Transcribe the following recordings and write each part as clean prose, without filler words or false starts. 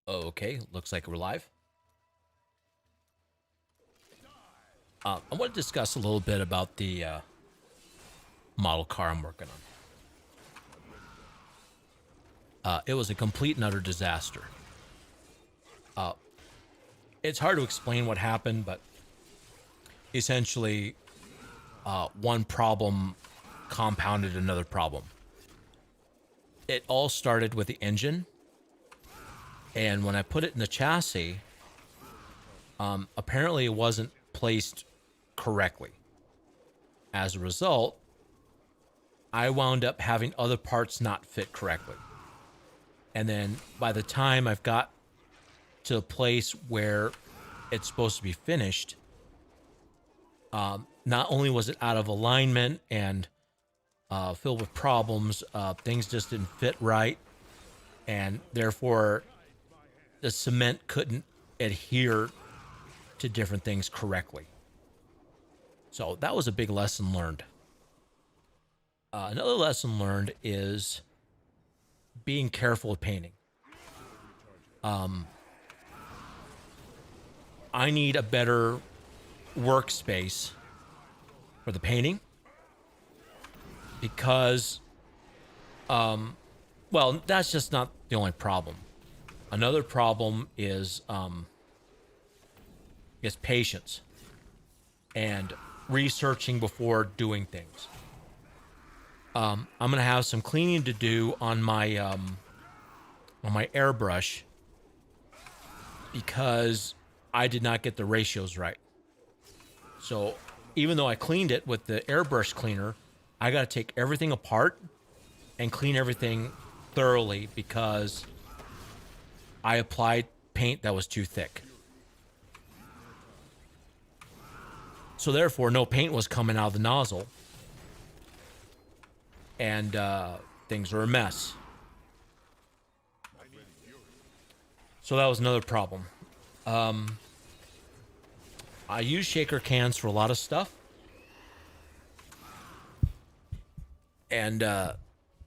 Okay, looks like we're live. I want to discuss a little bit about the model car I'm working on. It was a complete and utter disaster. It's hard to explain what happened, but essentially, one problem compounded another problem. It all started with the engine, and when I put it in the chassis, apparently it wasn't placed correctly. As a result, I wound up having other parts not fit correctly. And then by the time I've got to a place where it's supposed to be finished, not only was it out of alignment and filled with problems, things just didn't fit right. And therefore, the cement couldn't adhere to different things correctly. So that was a big lesson learned. Another lesson learned is being careful with painting. I need a better workspace for the painting because, well, that's just not the only problem. Another problem is patience and researching before doing things. I'm gonna have some cleaning to do on my airbrush because I did not get the ratios right. So even though I cleaned it with the airbrush cleaner, I got to take everything apart and clean everything thoroughly because I applied paint that was too thick. So therefore, no paint was coming out of the nozzle, and things were a mess. So that was another problem. I use shaker cans for a lot of stuff. And the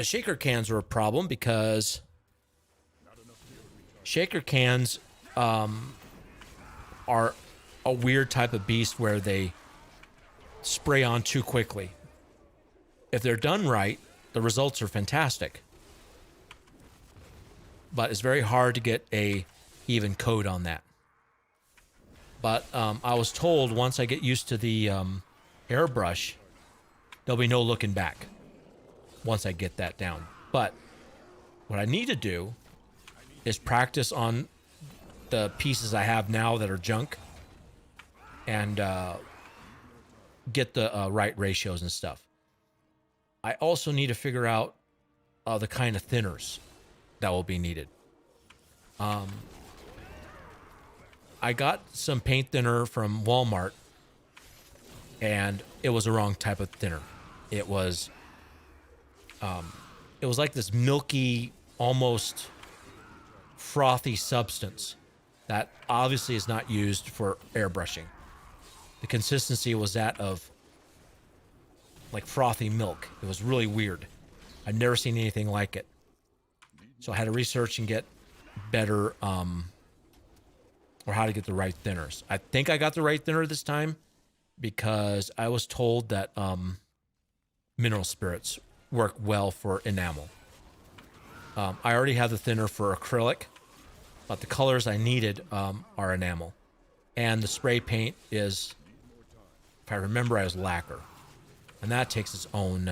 shaker cans are a problem because shaker cans are a weird type of beast where they spray on too quickly. If they're done right, the results are fantastic. But it's very hard to get a even coat on that. But I was told once I get used to the airbrush, there'll be no looking back once I get that down. But what I need to do is practice on the pieces I have now that are junk and get the right ratios and stuff. I also need to figure out the kind of thinners that will be needed. I got some paint thinner from Walmart, and it was the wrong type of thinner. It was like this milky, almost frothy substance that obviously is not used for airbrushing. The consistency was that of like frothy milk. It was really weird. I'd never seen anything like it. So I had to research and get better, or how to get the right thinners. I think I got the right thinner this time because I was told that mineral spirits work well for enamel. I already have the thinner for acrylic, but the colors I needed are enamel. And the spray paint is, if I remember, I was lacquer. And that takes its own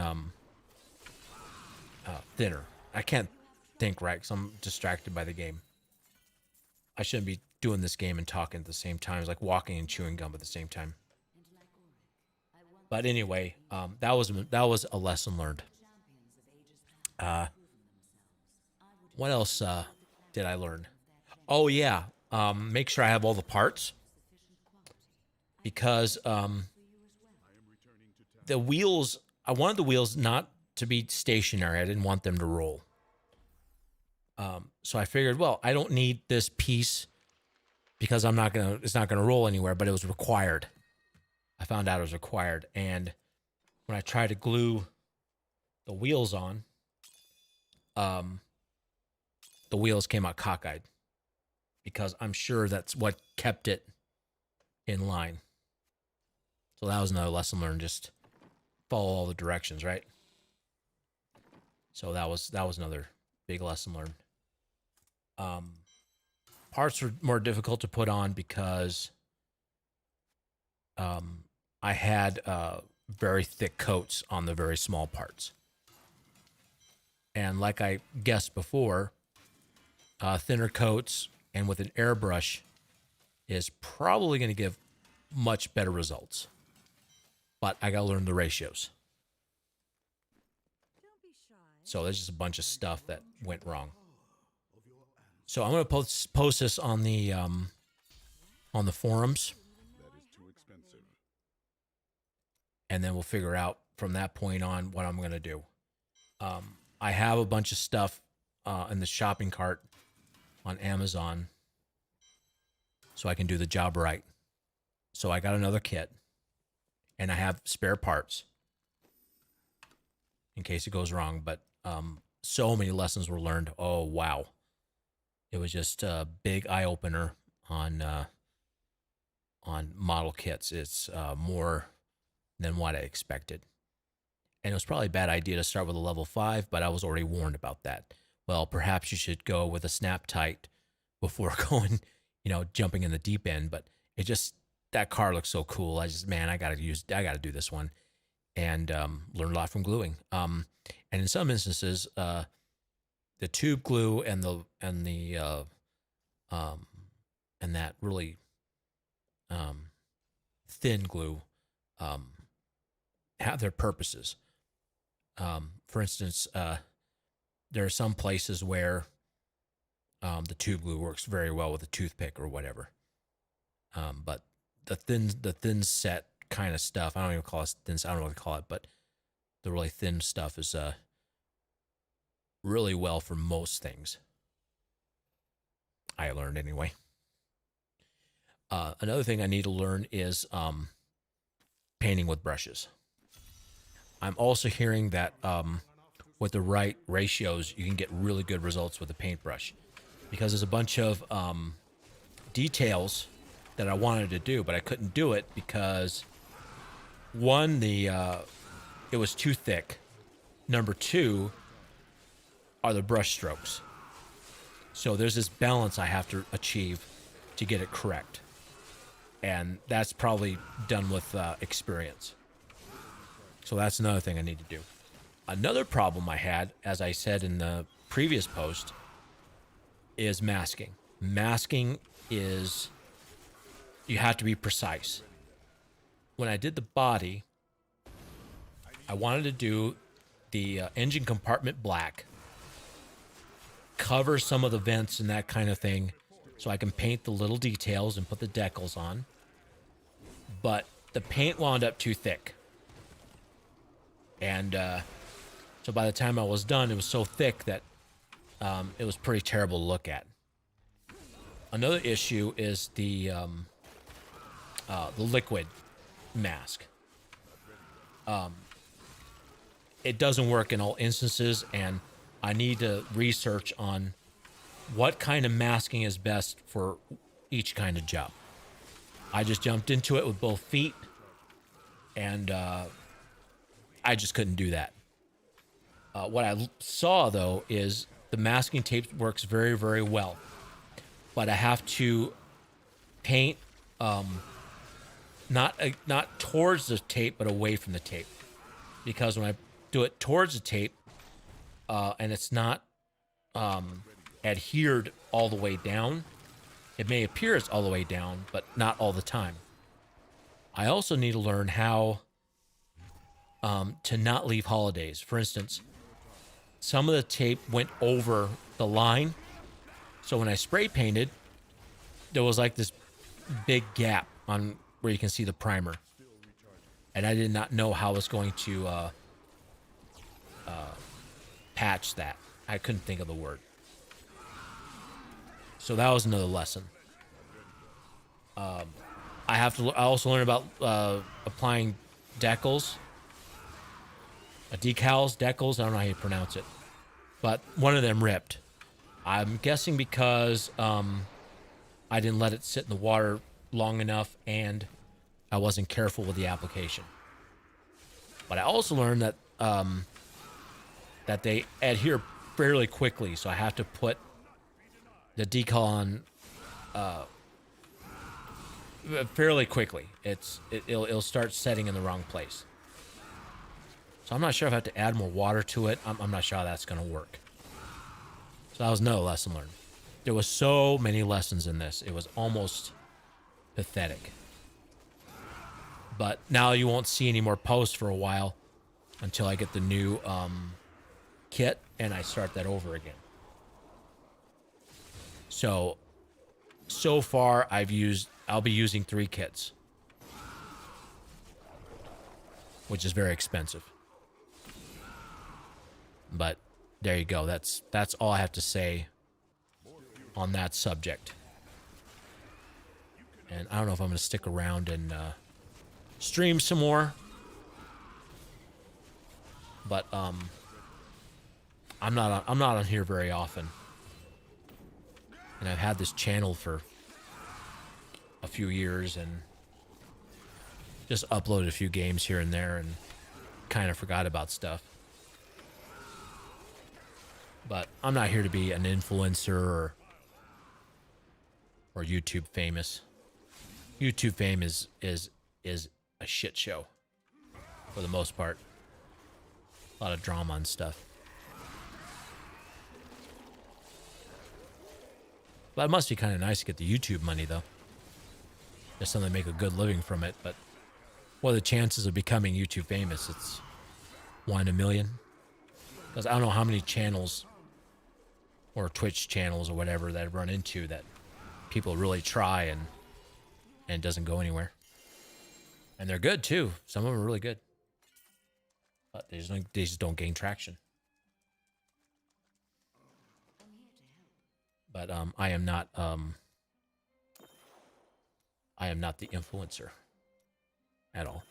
thinner. I can't think right because I'm distracted by the game. I shouldn't be doing this game and talking at the same time. It's like walking and chewing gum at the same time. But anyway, that was a lesson learned. What else did I learn? Oh yeah, make sure I have all the parts because the wheels. I wanted the wheels not to be stationary. I didn't want them to roll. So I figured, well, I don't need this piece because it's not gonna roll anywhere, but it was required. I found out it was required. And when I tried to glue the wheels on, the wheels came out cockeyed. because I'm sure that's what kept it in line. So that was another lesson learned. Just follow all the directions, right? So that was another big lesson learned. Parts were more difficult to put on because I had very thick coats on the very small parts. And like I guessed before, thinner coats and with an airbrush is probably going to give much better results. But I got to learn the ratios. So there's just a bunch of stuff that went wrong. So I'm going to post this on the forums. And then we'll figure out from that point on what I'm going to do. I have a bunch of stuff in the shopping cart on Amazon so I can do the job right. So I got another kit and I have spare parts in case it goes wrong. But so many lessons were learned. Oh, wow. It was just a big eye opener on model kits. It's more than what I expected. And it was probably a bad idea to start with a level 5, but I was already warned about that. Well, perhaps you should go with a snap tight before going, jumping in the deep end. But it just, that car looks so cool. I got to do this one, and learn a lot from gluing. And in some instances, the tube glue and that really thin glue have their purposes. For instance, there are some places where the tube glue works very well with a toothpick or whatever. But the thin set kind of stuff, I don't even call it thin. I don't know what to call it, but the really thin stuff is really well for most things. I learned anyway. Another thing I need to learn is painting with brushes. I'm also hearing that with the right ratios, you can get really good results with a paintbrush, because there's a bunch of details that I wanted to do, but I couldn't do it because one, it was too thick. Number two are the brush strokes. So there's this balance I have to achieve to get it correct. And that's probably done with experience. So that's another thing I need to do. Another problem I had, as I said in the previous post, is masking. Masking is, you have to be precise. When I did the body, I wanted to do the engine compartment black, cover some of the vents and that kind of thing, so I can paint the little details and put the decals on. But the paint wound up too thick. And so by the time I was done, it was so thick that it was pretty terrible to look at. Another issue is the liquid mask. It doesn't work in all instances, and I need to research on what kind of masking is best for each kind of job. I just jumped into it with both feet, and I just couldn't do that. What I saw, though, is the masking tape works very, very well. But I have to paint not towards the tape, but away from the tape. Because when I do it towards the tape, and it's not adhered all the way down, it may appear it's all the way down, but not all the time. I also need to learn how to not leave holidays. For instance, some of the tape went over the line. So when I spray painted, there was like this big gap on where you can see the primer. And I did not know how I was going to patch that. I couldn't think of the word. So that was another lesson. I also learned about applying decals. Decals, I don't know how you pronounce it. But one of them ripped. I'm guessing because I didn't let it sit in the water long enough, and I wasn't careful with the application. But I also learned that that they adhere fairly quickly, so I have to put the decal on fairly quickly. It'll start setting in the wrong place. So I'm not sure if I have to add more water to it. I'm not sure how that's going to work. So that was another lesson learned. There was so many lessons in this. It was almost pathetic. But now you won't see any more posts for a while until I get the new kit and I start that over again. So far I'll be using 3 kits, which is very expensive. But there you go. That's all I have to say on that subject. And I don't know if I'm going to stick around and stream some more. But I'm not on here very often. And I've had this channel for a few years and just uploaded a few games here and there and kind of forgot about stuff. But I'm not here to be an influencer or YouTube famous. YouTube fame is a shit show for the most part. A lot of drama and stuff. But it must be kind of nice to get the YouTube money, though. Just something to make a good living from it. But what are the chances of becoming YouTube famous? It's 1 in a million. Because I don't know how many channels or Twitch channels or whatever that I've run into that people really try and it doesn't go anywhere. And they're good too. Some of them are really good. But they just don't gain traction. But I am not the influencer at all.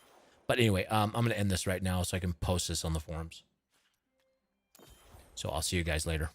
But anyway, I'm going to end this right now so I can post this on the forums. So I'll see you guys later.